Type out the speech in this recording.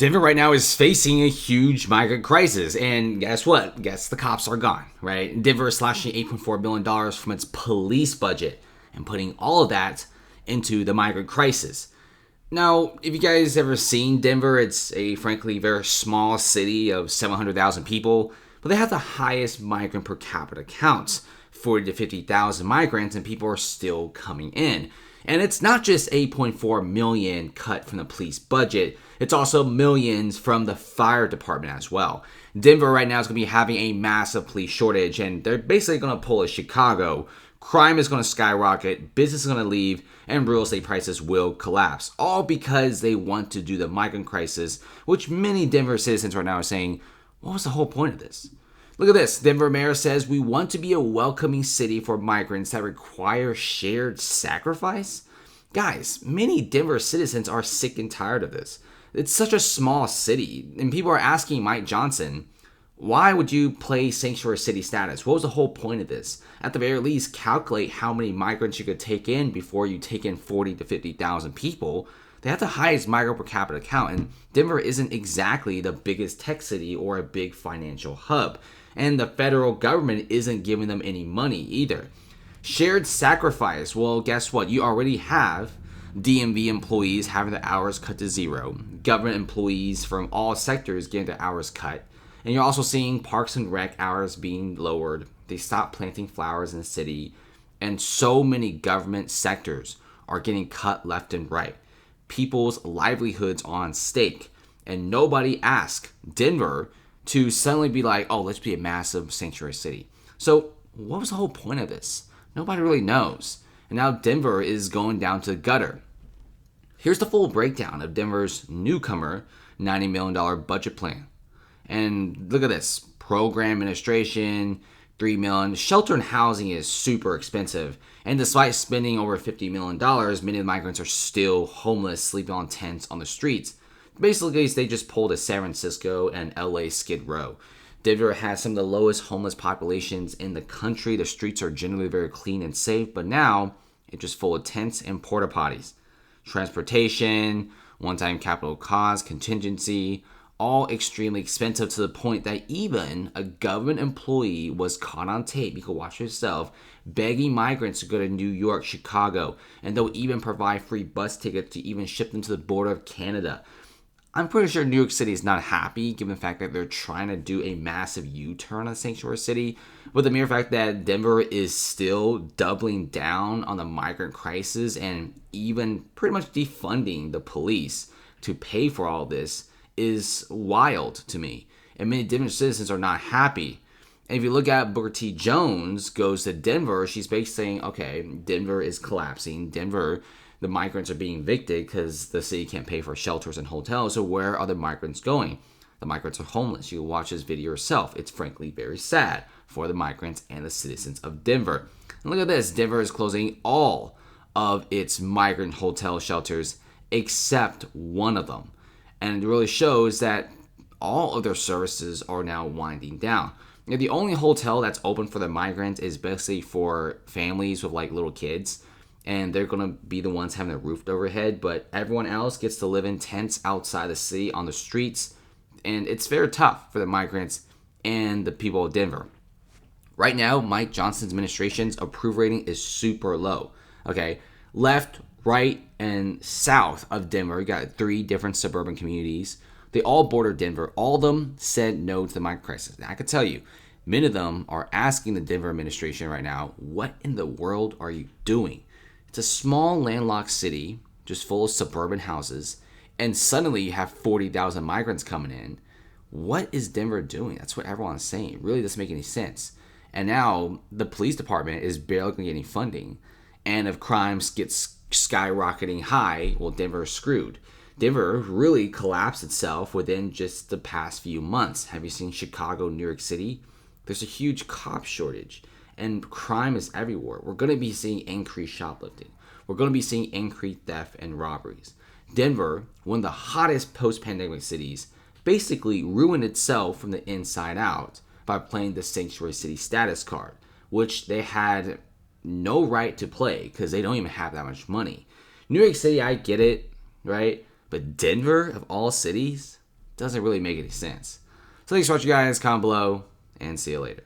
Denver right now is facing a huge migrant crisis, and guess what? Guess the cops are gone, right? Denver is slashing $8.4 billion from its police budget and putting all of that into the migrant crisis. Now, if you guys ever seen Denver, it's a frankly very small city of 700,000 people, but they have the highest migrant per capita counts, 40 to 50,000 migrants, and people are still coming in. And it's not just 8.4 million cut from the police budget, it's also millions from the fire department as well. Denver right now is going to be having a massive police shortage, and they're basically going to pull a Chicago. Crime is going to skyrocket, business is going to leave, and real estate prices will collapse. All because they want to do the migrant crisis, which many Denver citizens right now are saying, what was the whole point of this? Look at this. Denver mayor says we want to be a welcoming city for migrants that require shared sacrifice. Guys, many Denver citizens are sick and tired of this. It's such a small city, and people are asking Mike Johnson, why would you play sanctuary city status? What was the whole point of this? At the very least, calculate how many migrants you could take in before you take in 40 to 50,000 people. They have the highest migrant per capita count, and Denver isn't exactly the biggest tech city or a big financial hub. And the federal government isn't giving them any money either. Shared sacrifice. Well, guess what? You already have DMV employees having their hours cut to zero. Government employees from all sectors getting their hours cut. And you're also seeing Parks and Rec hours being lowered. They stopped planting flowers in the city. And so many government sectors are getting cut left and right. People's livelihoods are on stake. And nobody asked Denver to suddenly be like, oh, let's be a massive sanctuary city. So what was the whole point of this? Nobody really knows. And now Denver is going down to the gutter. Here's the full breakdown of Denver's newcomer $90 million budget plan. And look at this. Program administration, $3 million. Shelter and housing is super expensive. And despite spending over $50 million, many of the migrants are still homeless, sleeping on tents on the streets. Basically, they just pulled a San Francisco and LA Skid Row. Denver has some of the lowest homeless populations in the country. The streets are generally very clean and safe, but now it's just full of tents and porta potties. Transportation, one-time capital cost, contingency, all extremely expensive to the point that even a government employee was caught on tape, you can watch yourself, begging migrants to go to New York, Chicago, and they'll even provide free bus tickets to even ship them to the border of Canada. I'm pretty sure New York City is not happy given the fact that they're trying to do a massive U-turn on Sanctuary City. But the mere fact that Denver is still doubling down on the migrant crisis and even pretty much defunding the police to pay for all this is wild to me. And many Denver citizens are not happy. And if you look at Booker T. Jones goes to Denver, she's basically saying, okay, Denver is collapsing. Denver, the migrants are being evicted because the city can't pay for shelters and hotels. So where are the migrants going? The migrants are homeless. You can watch this video yourself. It's frankly very sad for the migrants and the citizens of Denver. And look at this. Denver is closing all of its migrant hotel shelters except one of them. And it really shows that all of their services are now winding down. Now, the only hotel that's open for the migrants is basically for families with like little kids. And they're going to be the ones having a roof overhead. But everyone else gets to live in tents outside the city on the streets. And it's very tough for the migrants and the people of Denver. Right now, Mike Johnson's administration's approval rating is super low. Okay, left, right, and south of Denver, you got 3 different suburban communities. They all border Denver. All of them said no to the migrant crisis. Now, I can tell you, many of them are asking the Denver administration right now, what in the world are you doing? It's a small landlocked city, just full of suburban houses, and suddenly you have 40,000 migrants coming in. What is Denver doing? That's what everyone's saying. It really doesn't make any sense. And now the police department is barely going to get any funding. And if crimes get skyrocketing high, well, Denver is screwed. Denver really collapsed itself within just the past few months. Have you seen Chicago, New York City? There's a huge cop shortage. And crime is everywhere. We're going to be seeing increased shoplifting. We're going to be seeing increased theft and robberies. Denver, one of the hottest post-pandemic cities, basically ruined itself from the inside out by playing the Sanctuary City status card, which they had no right to play because they don't even have that much money. New York City, I get it, right? But Denver, of all cities, doesn't really make any sense. So thanks for watching, guys. Comment below, and see you later.